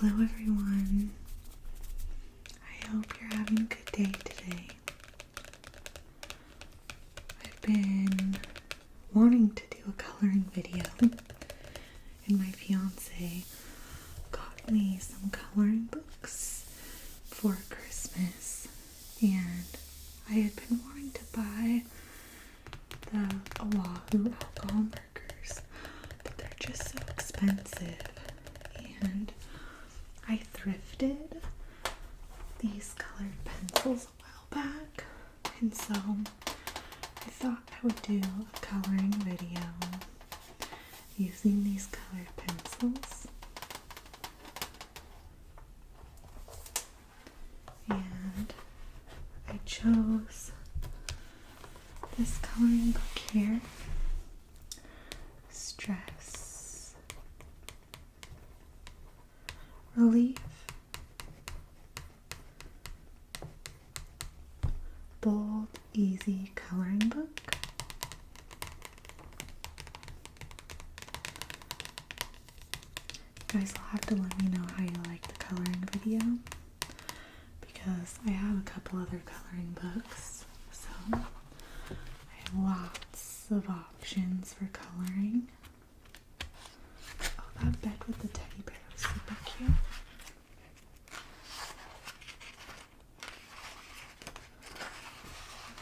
Hello everyone. I hope you're having a good day today. I've been wanting to do a coloring video, and my fiance got me some coloring books for Christmas, and I had been wanting to buy the Oahu alcohol markers, but they're just so expensive, and I thrifted these colored pencils a while back, and so I thought I would do a coloring video using these colored pencils. And I chose this coloring book here, Stress Relief Bold Easy Coloring Book. You guys will have to let me know how you like the coloring video, because I have a couple other coloring books, so I have lots of options for coloring. Oh, that bed with the teddy bear was super cute.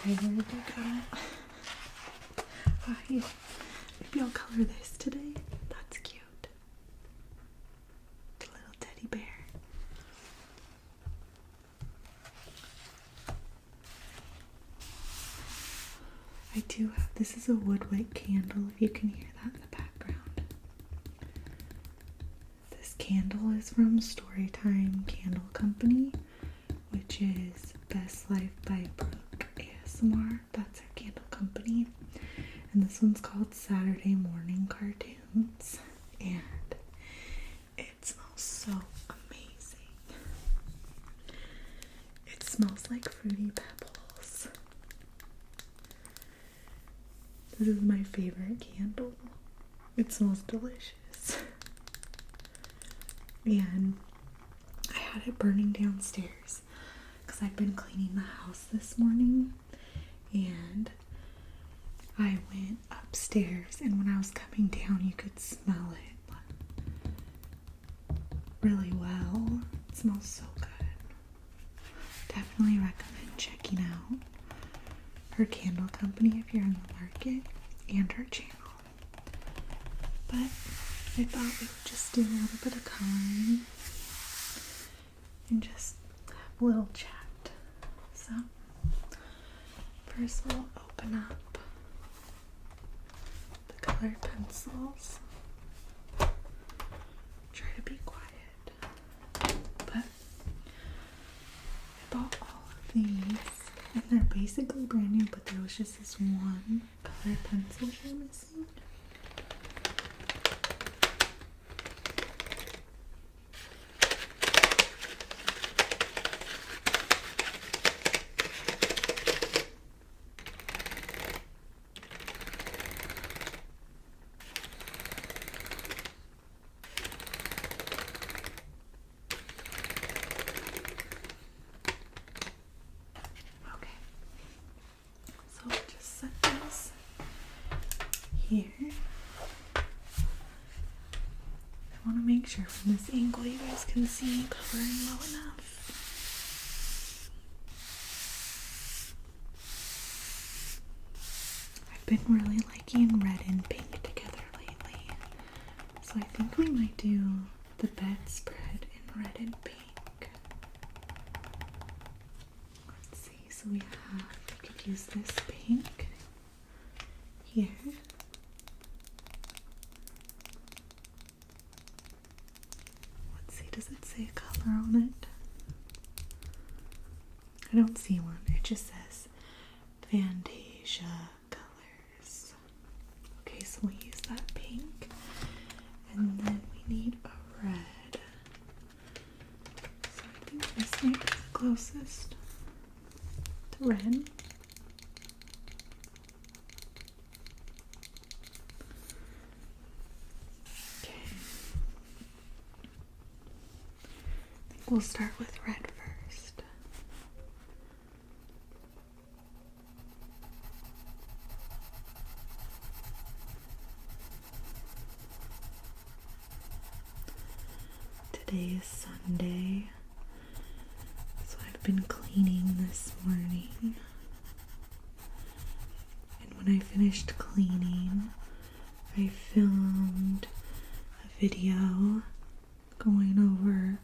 Okay, where did you go? Hi. Maybe I'll color this today. That's cute. The little teddy bear. I do have, this is a wood wick candle, if you can hear that in the background. This candle is from Storytime Candle Company, which is Best Life by Brooke ASMR. That's her candle company. And this one's called Saturday Morning Cartoons. And it smells so amazing. It smells like Fruity Pebbles. This is my favorite candle. It smells delicious. And I had it burning downstairs because I've been cleaning the house this morning, and I went upstairs, and when I was coming down you could smell it really well. It smells so good. Definitely recommend checking out her candle company if you're in the market, and her channel. But I thought we would just do a little bit of coloring and just have a little chat. So first we'll open up the colored pencils. Try to be quiet. But I bought all of these, and they're basically brand new, but there was just this one colored pencil they're missing. So I'll just set this here. I want to make sure from this angle you guys can see coloring well enough. I've been really liking red and pink together lately, so I think we might do the bedspread in red and pink. Let's see, so we could use this pink here. Let's see, does it say a color on it? I don't see one. It just says Fantasia Colors. Okay, so we'll use that pink. And then we need a red. So I think this might be the closest to red. we'll start with red first. Today is Sunday, so I've been cleaning this morning. And when I finished cleaning, I filmed a video going over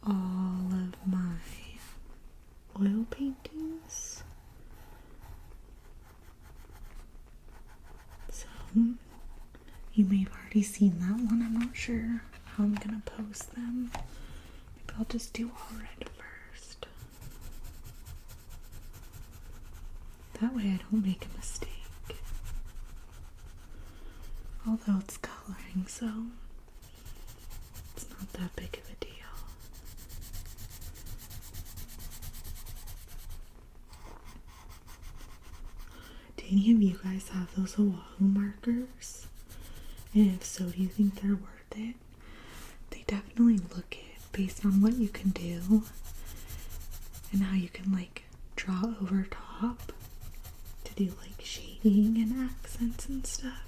all of my oil paintings. So, you may have already seen that one. I'm not sure how I'm gonna post them. Maybe I'll just do all red first. That way I don't make a mistake. Although it's coloring, so it's not that big of a deal. Do any of you guys have those Oahu markers? And if so, do you think they're worth it? They definitely look it based on what you can do and how you can like draw over top to do like shading and accents and stuff.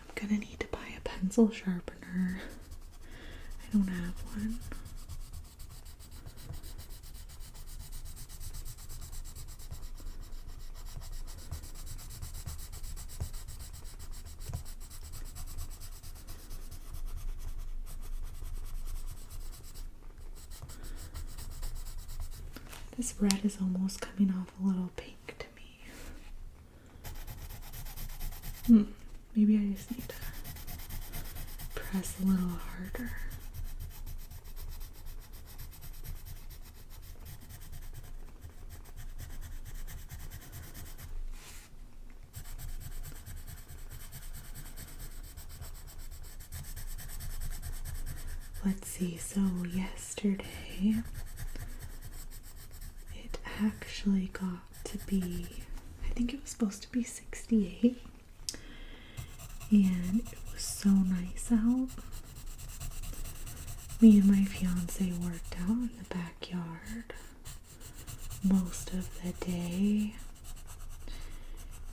I'm gonna need to buy a pencil sharpener. I don't have one. This red is almost coming off a little pink to me. Maybe I just need to press a little harder. Let's see, so yesterday it actually got to be, I think it was supposed to be 68, and it was so nice out. Me and my fiance worked out in the backyard most of the day.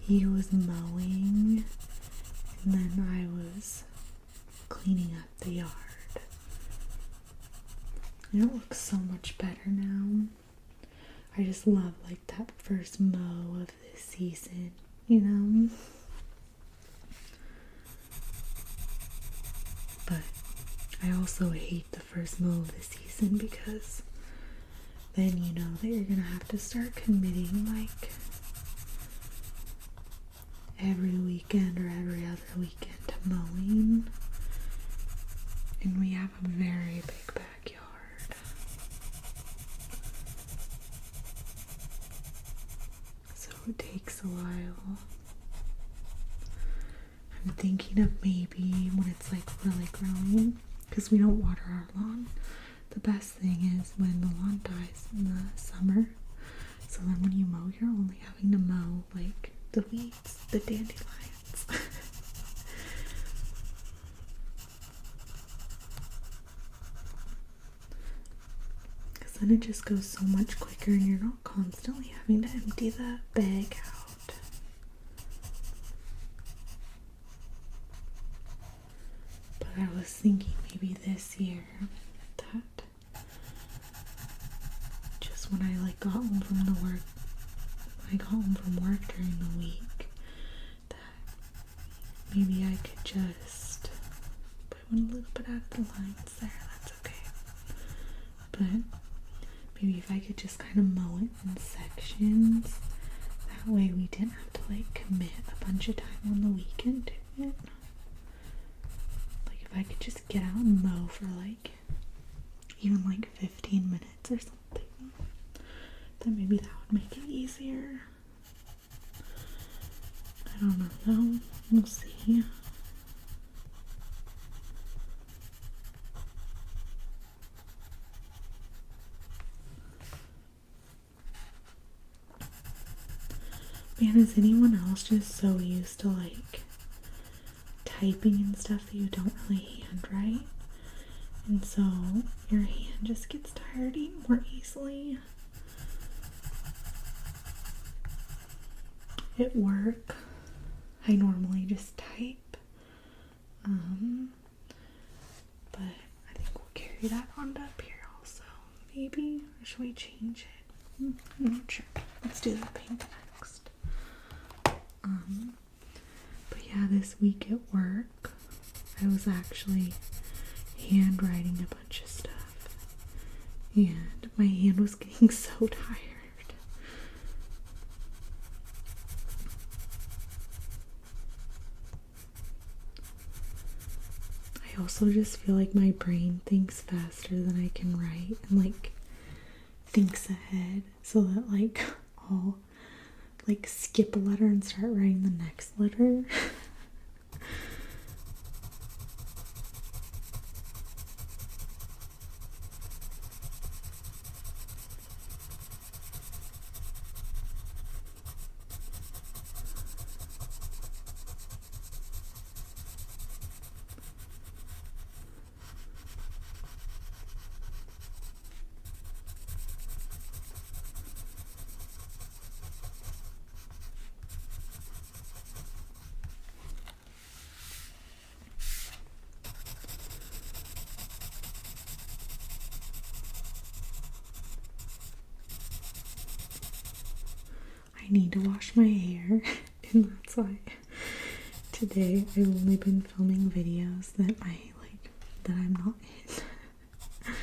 He was mowing, and then I was cleaning up the yard. And it looks so much better now. I just love like that first mow of this season, you know? But I also hate the first mow of the season because then you know that you're gonna have to start committing like every weekend or every other weekend to mowing. And we have a very big backyard. So it takes a while. I'm thinking of maybe when it's like really growing, because we don't water our lawn. The best thing is when the lawn dies in the summer. So then when you mow, you're only having to mow like the weeds, the dandelions. Because then it just goes so much quicker and you're not constantly having to empty the bag out. But I was thinking maybe this year that just when I like got home from work during the week, that maybe I could just put one a little bit out of the lines there, that's okay. But maybe if I could just kind of mow it in sections, that way we didn't have to like commit a bunch of time on the weekend to it. Like if I could just get out and mow for like even like 15 minutes or something, then maybe that would make it easier. I don't know though, we'll see. Man, is anyone else just so used to like typing and stuff that you don't really handwrite? And so your hand just gets tired more easily. At work, I normally just type. But I think we'll carry that on up here also. Maybe? Or should we change it? I'm not sure. Let's do that pink next. But yeah, this week at work, I was actually handwriting a bunch of stuff. And my hand was getting so tired. I also just feel like my brain thinks faster than I can write and like thinks ahead, so that like I'll like skip a letter and start writing the next letter. I need to wash my hair, and that's why today I've only been filming videos that I'm not in.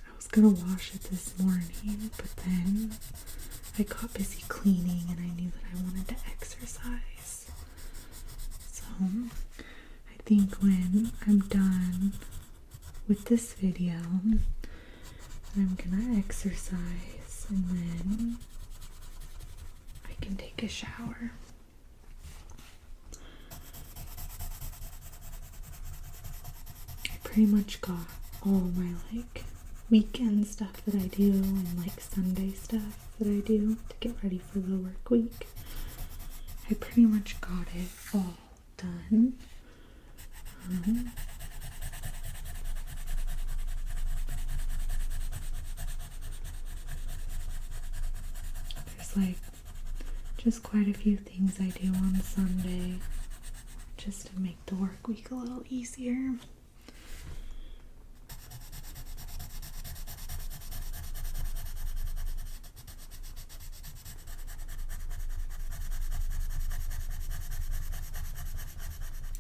I was gonna wash it this morning, but then I got busy cleaning and I knew that I wanted to exercise. So I think when I'm done with this video, I'm gonna exercise and then I can take a shower. I pretty much got all my like weekend stuff that I do and like Sunday stuff that I do to get ready for the work week. I pretty much got it all done. There's like just quite a few things I do on Sunday just to make the work week a little easier.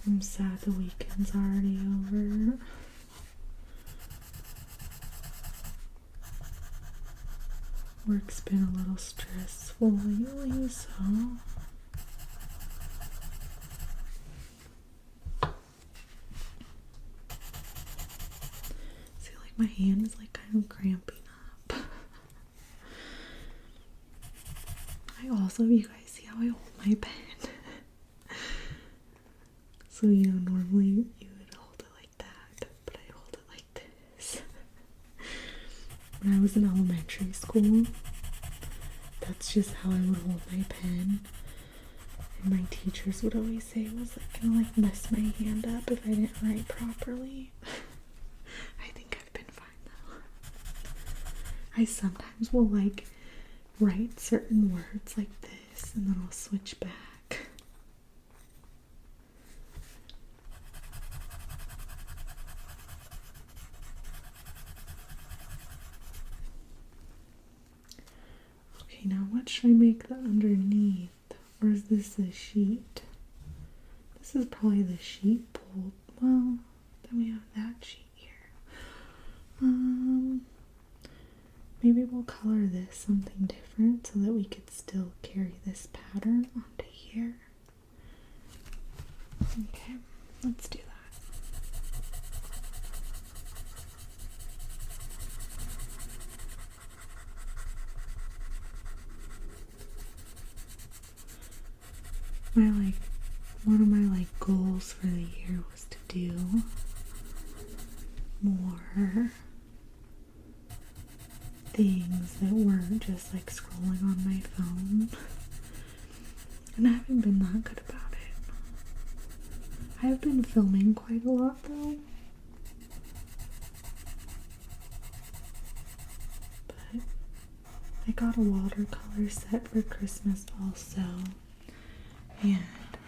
I'm sad the weekend's already over. Work's been a little stressful lately, so see, like my hand is like kind of cramping up. I also, you guys see how I hold my pen? So, you know, normally you would hold it like that, but I hold it like this. When I was in elementary school, that's just how I would hold my pen. And my teachers would always say it was like gonna like mess my hand up if I didn't write properly. I think I've been fine though. I sometimes will like write certain words like this and then I'll switch back. Okay, now what should I make the underneath? Or is this the sheet? This is probably the sheet pulled. Well, then we have that sheet here. Maybe we'll color this something different so that we could still carry this pattern onto here. Okay, let's do that. One of my goals for the year was to do more things that weren't just like scrolling on my phone. And I haven't been that good about it. I've been filming quite a lot though. But I got a watercolor set for Christmas also. And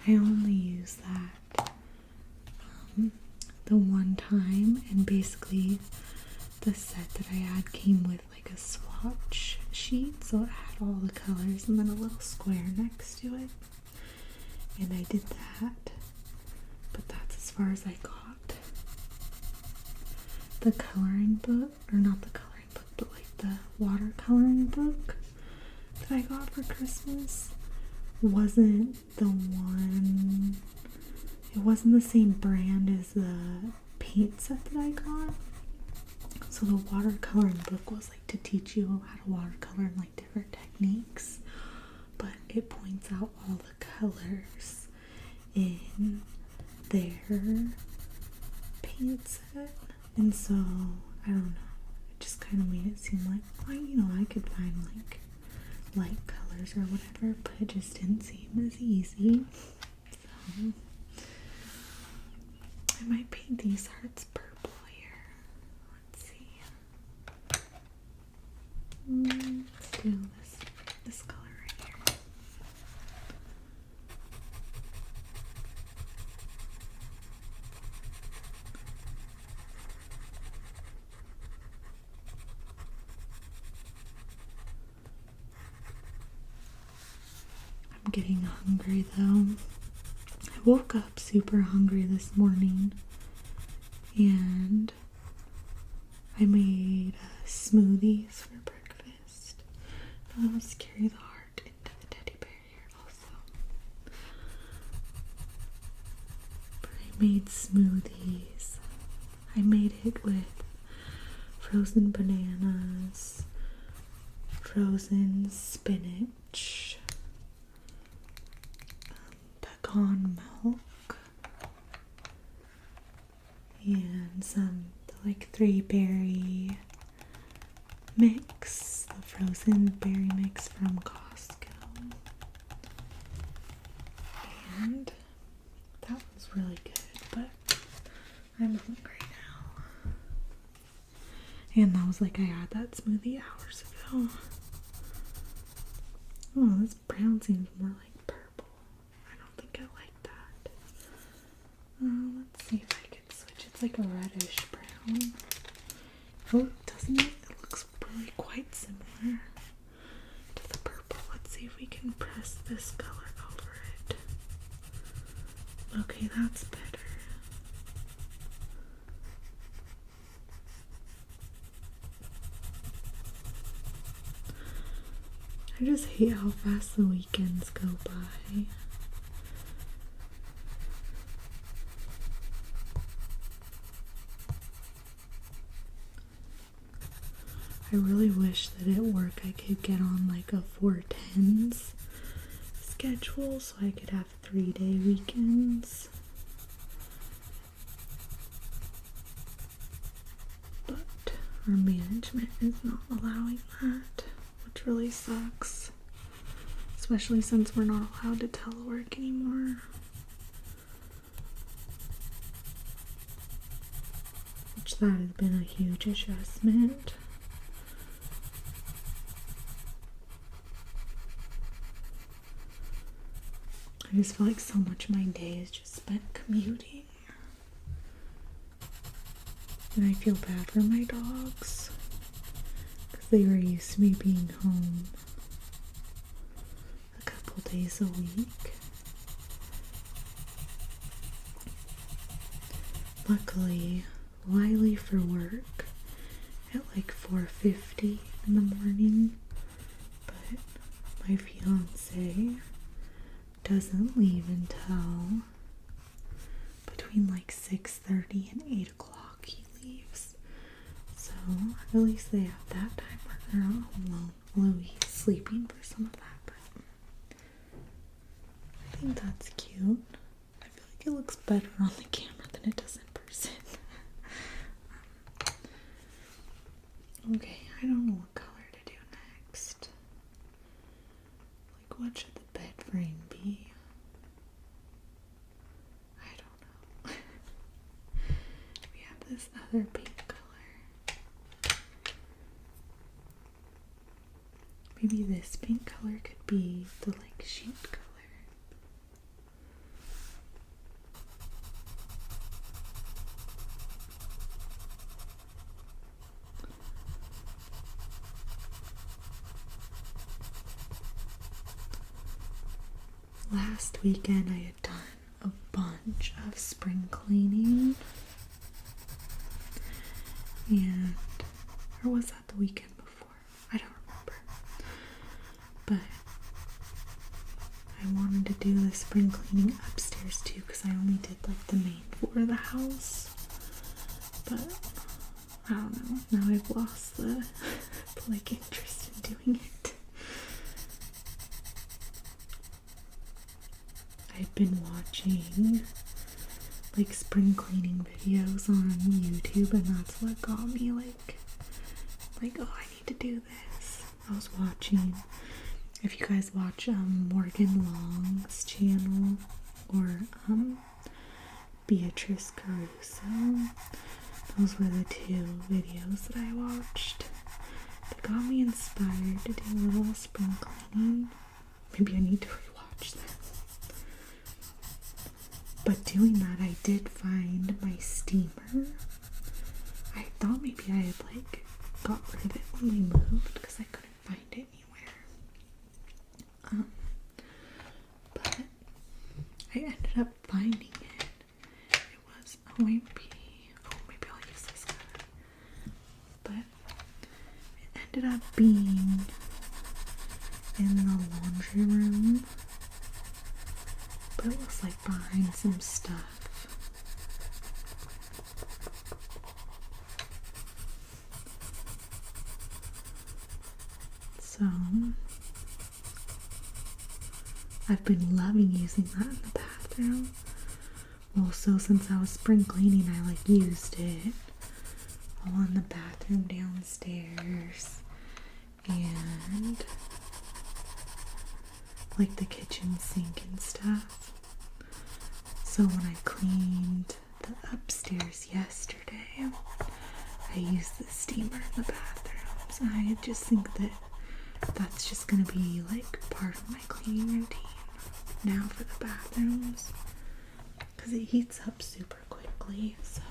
I only use that the one time, and basically the set that I had came with like a swatch sheet, so it had all the colors and then a little square next to it. And I did that, but that's as far as I got. The coloring book, or not the coloring book, but like the watercoloring book that I got for Christmas wasn't the one, it wasn't the same brand as the paint set that I got. So the watercoloring book was like to teach you how to watercolor in like different techniques, but it points out all the colors in their paint set. And so I don't know, it just kind of made it seem like, well, you know, I could find like light colors or whatever, but it just didn't seem as easy. So I might paint these hearts purple here. Let's see. Let's do this color right here. I'm getting hungry though. I woke up super hungry this morning and I made smoothies for breakfast. I'll just carry the heart into the teddy bear here also. But I made smoothies. I made it with frozen bananas, frozen spinach, pecan milk, and some like 3-berry mix, the frozen berry mix from Costco. And that was really good, but I'm hungry now. And that was like I had that smoothie hours ago. Oh, this brown seems more like purple. I don't think I like that. Let's see if I can switch. It's like a reddish brown. Oh, doesn't it? It looks really quite similar to the purple. Let's see if we can press this color over it. Okay, that's better. I just hate how fast the weekends go by. I really wish that at work I could get on like a 4/10s schedule so I could have 3-day weekends. But our management is not allowing that, which really sucks. Especially since we're not allowed to telework anymore. Which that has been a huge adjustment. I just feel like so much of my day is just spent commuting. And I feel bad for my dogs because they were used to me being home a couple days a week. Luckily, well, I leave for work at like 4:50 in the morning, but my fiance doesn't leave until between like 6:30 and 8 o'clock he leaves. So at least they have that time where they're not home alone, although he's sleeping for some of that, but I think that's cute. I feel like it looks better on the camera than it does in person. Okay, I don't know what color other pink color. Maybe this pink color could be the like sheet color. Last weekend I had done a bunch of spring cleaning, and or was that the weekend before? I don't remember. But I wanted to do the spring cleaning upstairs too because I only did like the main floor of the house. But I don't know. Now I've lost the like interest in doing it. I've been watching like spring cleaning videos on YouTube, and that's what got me like oh, I need to do this. I was watching, if you guys watch Morgan Long's channel or Beatrice Caruso, those were the two videos that I watched that got me inspired to do a little spring cleaning. Maybe I need to rewatch them. But doing that, I did find my steamer. I thought maybe I had like got rid of it when we moved because I couldn't find it anywhere. But I ended up finding it. It was maybe I'll use this color. But it ended up being in the laundry room. But it was like behind some stuff. So I've been loving using that in the bathroom. Also, since I was spring cleaning, I like used it all in the bathroom downstairs and like the kitchen sink and stuff. So when I cleaned the upstairs yesterday, I used the steamer in the bathrooms. I just think that that's just gonna be like part of my cleaning routine now for the bathrooms, because it heats up super quickly. So,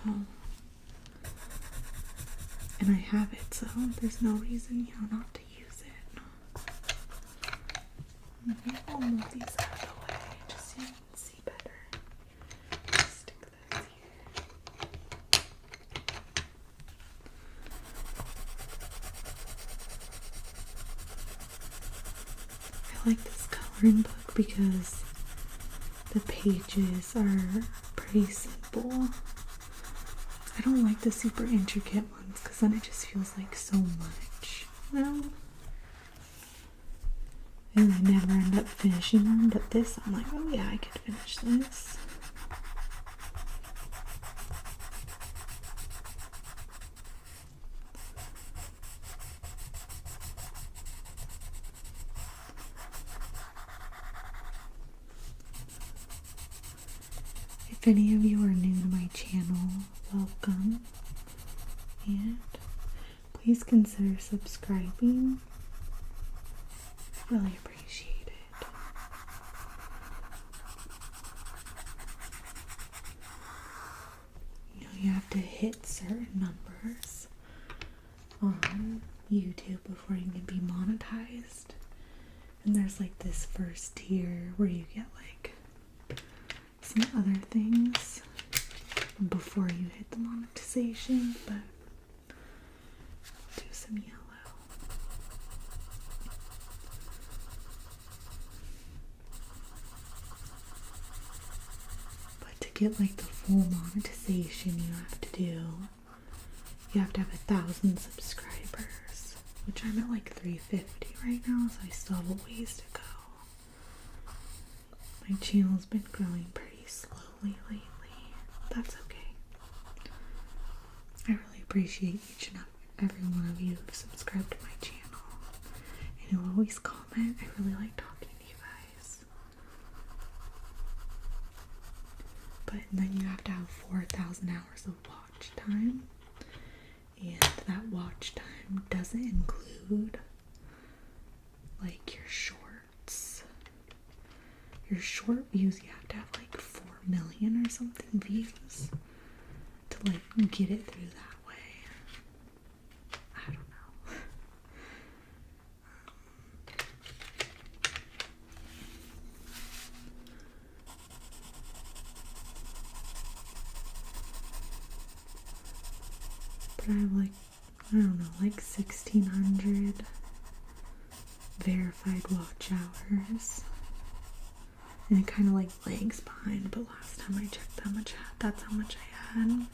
and I have it, so there's no reason, not to use it. Maybe I'll move these out of the way just so you can see better. Stick this here. I like this coloring book because the pages are pretty simple. I don't like the super intricate ones because then it just feels like so much, And I never end up finishing them, but this, I'm like, oh yeah, I could finish this. If any of you are new to my channel, welcome. And please consider subscribing. I really appreciate it. You have to hit certain numbers on YouTube before you can be monetized. And there's like this first tier where you get like some other things before you hit the monetization, but do some yellow. But to get like the full monetization, you have to have 1,000 subscribers, which I'm at like 350 right now, so I still have a ways to go. My channel's been growing pretty slowly lately. That's okay. I really appreciate each and every one of you who've subscribed to my channel and who always comment. I really like talking to you guys. But then you have to have 4,000 hours of watch time. And that watch time doesn't include like your shorts. Your short views, you have to have like 4 million or something views to like get it through that way. I don't know. But I have like, I don't know, like 1,600 verified watch hours. And it kind of like lags behind, but last time I checked that's how much I had.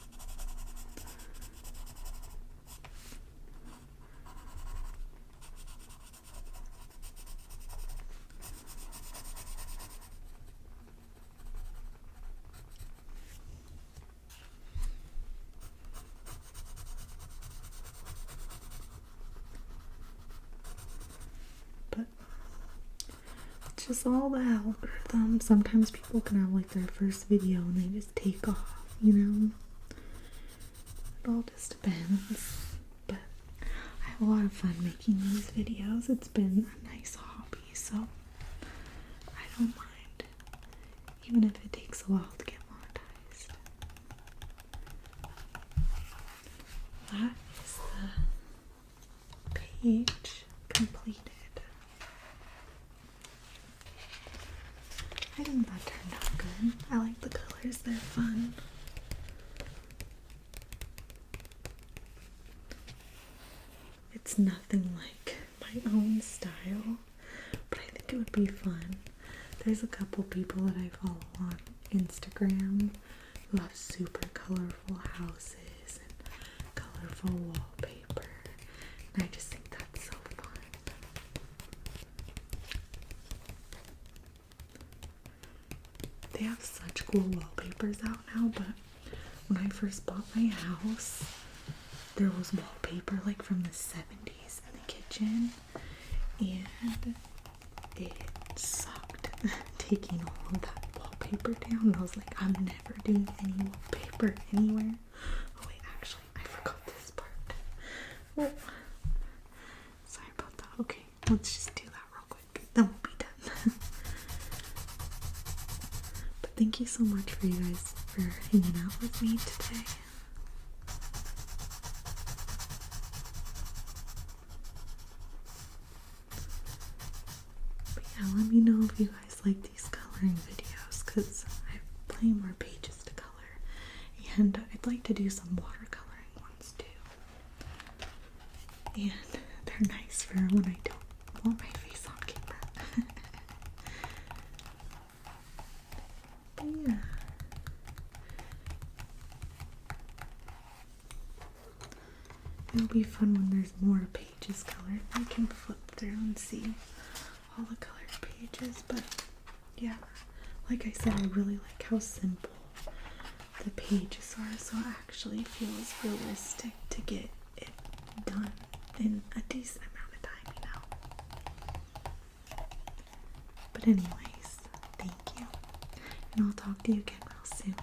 But it's just all the algorithm. Sometimes people can have like their first video and they just take off, you know? It all just depends. But I have a lot of fun making these videos. It's been a nice hobby, so I don't mind. Even if it takes a while to get monetized. That is the page completed. I think that turned out good. I like the colors, they're fun. It's nothing like my own style, but I think it would be fun. There's a couple people that I follow on Instagram who have super colorful houses and colorful wallpaper, and I just think that's so fun. They have such cool wallpapers out now, but when I first bought my house, there was wallpaper like from the 70s in the kitchen, and it sucked taking all of that wallpaper down. And I was like, I'm never doing any wallpaper anywhere. Oh wait, actually, I forgot this part. Oh, sorry about that. Okay, let's just do that real quick. Then we'll be done. But thank you so much for you guys for hanging out with me today. But yeah, let me know if you guys like these coloring videos, because I have plenty more pages to color. And I'd like to do some watercoloring ones too. And they're nice for when I don't want my face on camera. But yeah. It'll be fun when there's more pages colored. I can flip through and see all the colored pages. But yeah, like I said, I really like how simple the pages are, so it actually feels realistic to get it done in a decent amount of time, you know. But anyways, thank you, and I'll talk to you again real soon.